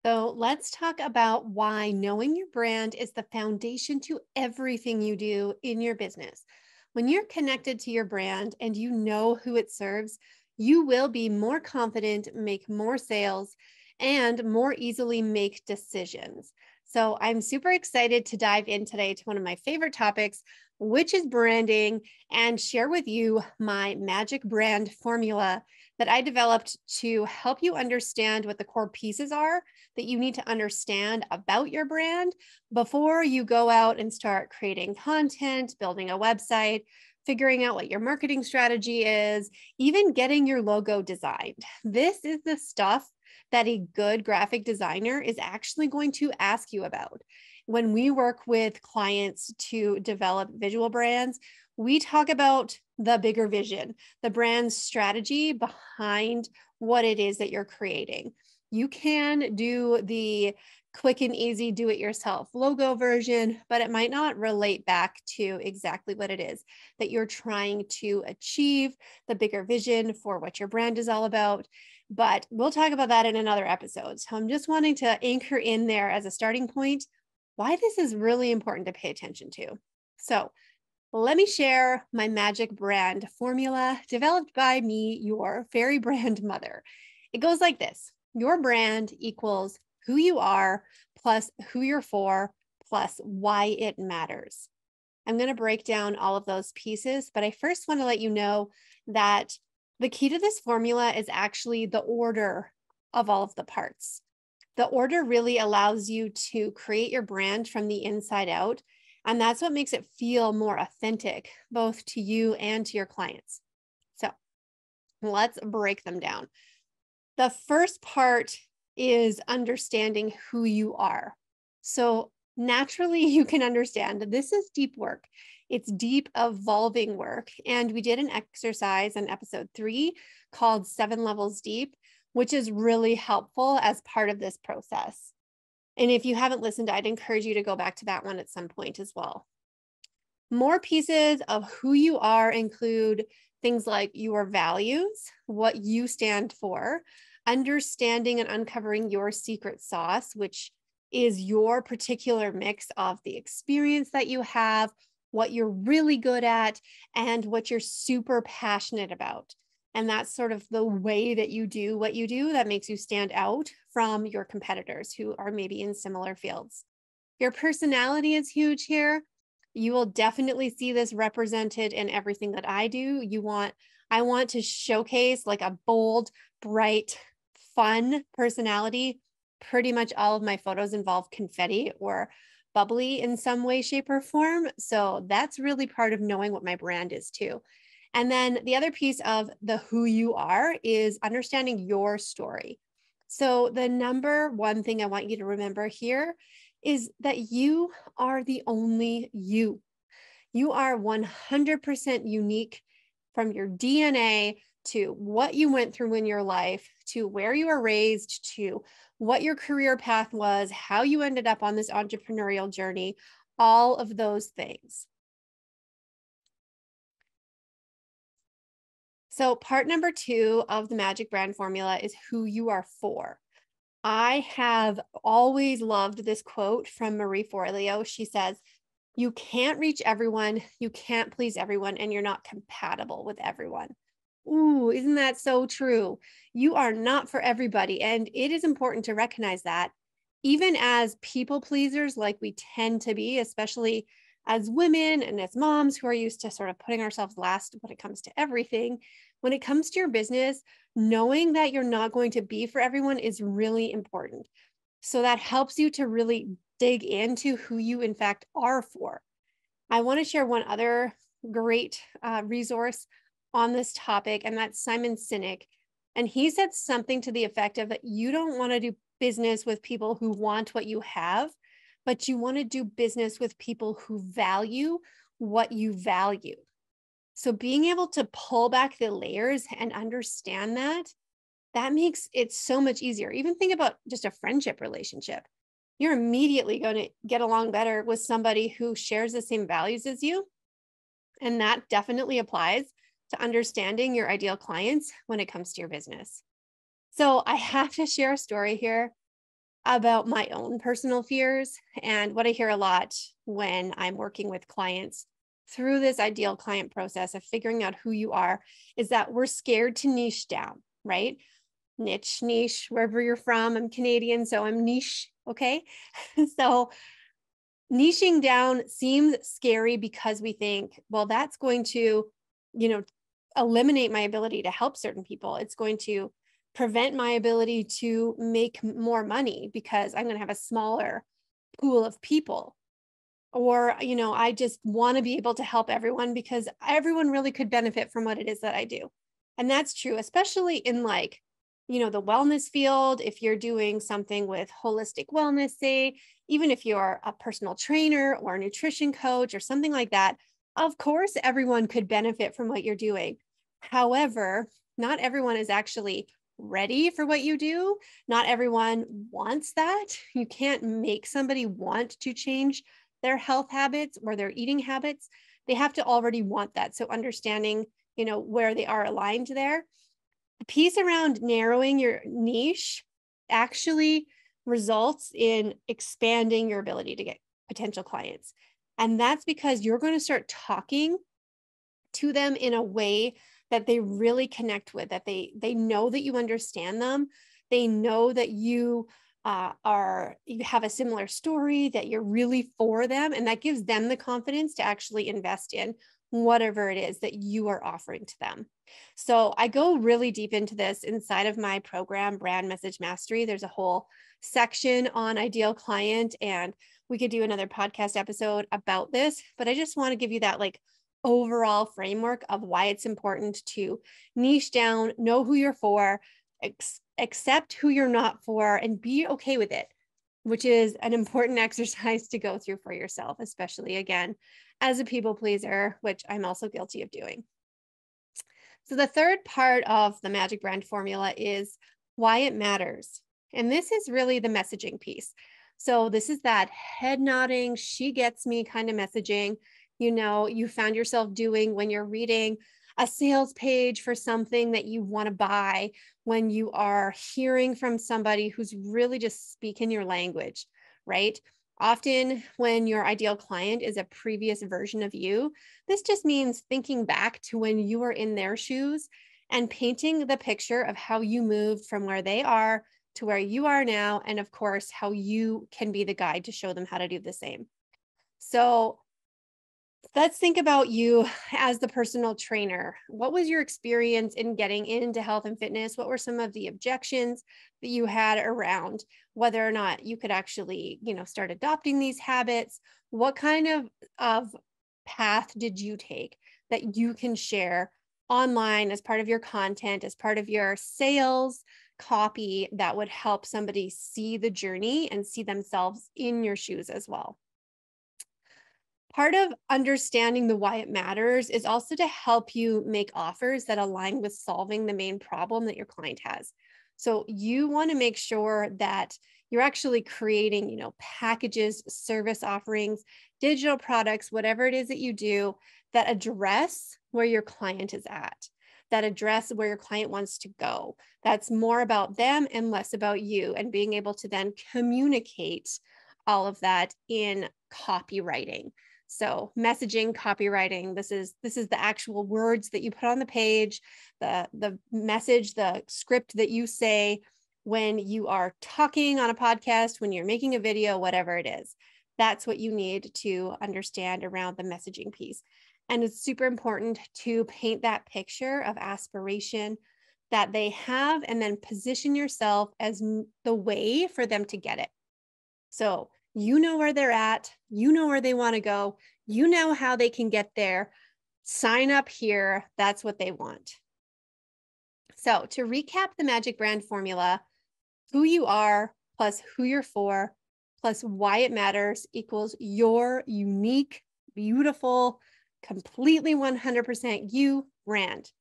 So let's talk about why knowing your brand is the foundation to everything you do in your business. When you're connected to your brand and you know who it serves, you will be more confident, make more sales, and more easily make decisions. So I'm super excited to dive in today to one of my favorite topics, which is branding, and share with you my magic brand formula that I developed to help you understand what the core pieces are that you need to understand about your brand before you go out and start creating content, building a website, figuring out what your marketing strategy is, even getting your logo designed. This is the stuff that a good graphic designer is actually going to ask you about. When we work with clients to develop visual brands, we talk about the bigger vision, the brand's strategy behind what it is that you're creating. You can do the quick and easy do it yourself logo version, but it might not relate back to exactly what it is that you're trying to achieve, the bigger vision for what your brand is all about. But we'll talk about that in another episode. So I'm just wanting to anchor in there as a starting point why this is really important to pay attention to. So let me share my magic brand formula developed by me, your fairy brand mother. It goes like this. Your brand equals who you are plus who you're for plus why it matters. I'm going to break down all of those pieces, but I first want to let you know that the key to this formula is actually the order of all of the parts. The order really allows you to create your brand from the inside out, and that's what makes it feel more authentic, both to you and to your clients. So let's break them down. The first part is understanding who you are. So naturally, you can understand that this is deep work. It's deep, evolving work. And we did an exercise in episode 3 called 7 Levels Deep, which is really helpful as part of this process. And if you haven't listened, I'd encourage you to go back to that one at some point as well. More pieces of who you are include things like your values, what you stand for, understanding and uncovering your secret sauce, which is your particular mix of the experience that you have, what you're really good at, and what you're super passionate about. And that's sort of the way that you do what you do that makes you stand out from your competitors who are maybe in similar fields. Your personality is huge here. You will definitely see this represented in everything that I do. I want to showcase like a bold, bright, fun personality. Pretty much all of my photos involve confetti or bubbly in some way, shape, or form. So that's really part of knowing what my brand is too. And then the other piece of the who you are is understanding your story. So the number one thing I want you to remember here is that you are the only you. You are 100% unique from your DNA to what you went through in your life, to where you were raised, to what your career path was, how you ended up on this entrepreneurial journey, all of those things. So part number 2 of the magic brand formula is who you are for. I have always loved this quote from Marie Forleo. She says, "You can't reach everyone, you can't please everyone, and you're not compatible with everyone." Ooh, isn't that so true? You are not for everybody. And it is important to recognize that even as people pleasers, like we tend to be, especially as women and as moms who are used to sort of putting ourselves last when it comes to everything, when it comes to your business, knowing that you're not going to be for everyone is really important. So that helps you to really dig into who you in fact are for. I want to share one other great resource on this topic, and that's Simon Sinek. And he said something to the effect of that you don't want to do business with people who want what you have, but you want to do business with people who value what you value. So being able to pull back the layers and understand that makes it so much easier. Even think about just a friendship relationship. You're immediately going to get along better with somebody who shares the same values as you. And that definitely applies to understanding your ideal clients when it comes to your business. So I have to share a story here. about my own personal fears. And what I hear a lot when I'm working with clients through this ideal client process of figuring out who you are is that we're scared to niche down, right? Niche, wherever you're from. I'm Canadian, so I'm niche. Okay. So niching down seems scary because we think, well, that's going to, you know, eliminate my ability to help certain people. It's going to prevent my ability to make more money because I'm going to have a smaller pool of people. Or, I just want to be able to help everyone because everyone really could benefit from what it is that I do. And that's true, especially in the wellness field. If you're doing something with holistic wellness, say, even if you're a personal trainer or a nutrition coach or something like that, of course, everyone could benefit from what you're doing. However, not everyone is actually ready for what you do. Not everyone wants that. You can't make somebody want to change their health habits or their eating habits. They have to already want that. So understanding, where they are aligned there. The piece around narrowing your niche actually results in expanding your ability to get potential clients. And that's because you're going to start talking to them in a way that they really connect with, that they know that you understand them. They know that you have a similar story, that you're really for them. And that gives them the confidence to actually invest in whatever it is that you are offering to them. So I go really deep into this inside of my program, Brand Message Mastery. There's a whole section on ideal client, and we could do another podcast episode about this, but I just want to give you that overall framework of why it's important to niche down, know who you're for, accept who you're not for, and be okay with it, which is an important exercise to go through for yourself, especially again, as a people pleaser, which I'm also guilty of doing. So the third part of the Magic Brand Formula is why it matters. And this is really the messaging piece. So this is that head nodding, she gets me kind of messaging, you found yourself doing when you're reading a sales page for something that you want to buy, when you are hearing from somebody who's really just speaking your language, right? Often when your ideal client is a previous version of you, this just means thinking back to when you were in their shoes and painting the picture of how you moved from where they are to where you are now. And of course, how you can be the guide to show them how to do the same. So let's think about you as the personal trainer. What was your experience in getting into health and fitness? What were some of the objections that you had around whether or not you could actually, start adopting these habits? What kind of path did you take that you can share online as part of your content, as part of your sales copy that would help somebody see the journey and see themselves in your shoes as well? Part of understanding the why it matters is also to help you make offers that align with solving the main problem that your client has. So you want to make sure that you're actually creating, packages, service offerings, digital products, whatever it is that you do that address where your client is at, that address where your client wants to go. That's more about them and less about you, and being able to then communicate all of that in copywriting. So messaging, copywriting, this is the actual words that you put on the page, the message, the script that you say when you are talking on a podcast, when you're making a video, whatever it is. That's what you need to understand around the messaging piece. And it's super important to paint that picture of aspiration that they have, and then position yourself as the way for them to get it. So you know where they're at, you know where they want to go, you know how they can get there. Sign up here. That's what they want. So to recap the Magic Brand Formula, who you are plus who you're for plus why it matters equals your unique, beautiful, completely 100% you brand.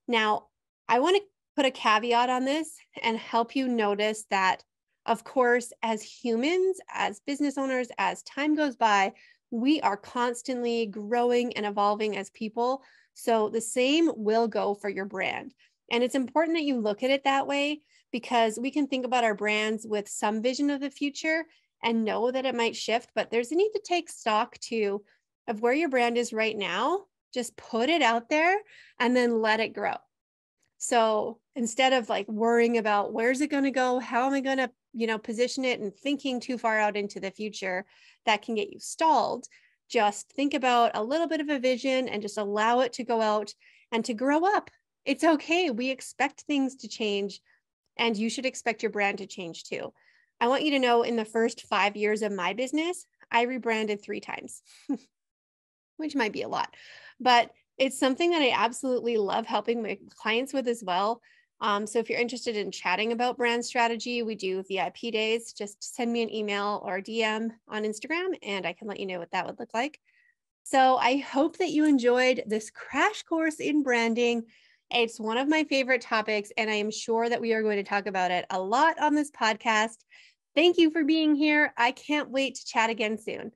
Now, I want to put a caveat on this and help you notice that, of course, as humans, as business owners, as time goes by, we are constantly growing and evolving as people. So the same will go for your brand. And it's important that you look at it that way, because we can think about our brands with some vision of the future and know that it might shift, but there's a need to take stock too of where your brand is right now. Just put it out there and then let it grow. So instead of like worrying about where's it going to go, how am I going to, position it and thinking too far out into the future, that can get you stalled. Just think about a little bit of a vision and just allow it to go out and to grow up. It's okay. We expect things to change, and you should expect your brand to change too. I want you to know, in the first 5 years of my business, I rebranded 3 times, which might be a lot, but it's something that I absolutely love helping my clients with as well. So if you're interested in chatting about brand strategy, we do VIP days. Just send me an email or a DM on Instagram and I can let you know what that would look like. So I hope that you enjoyed this crash course in branding. It's one of my favorite topics, and I am sure that we are going to talk about it a lot on this podcast. Thank you for being here. I can't wait to chat again soon.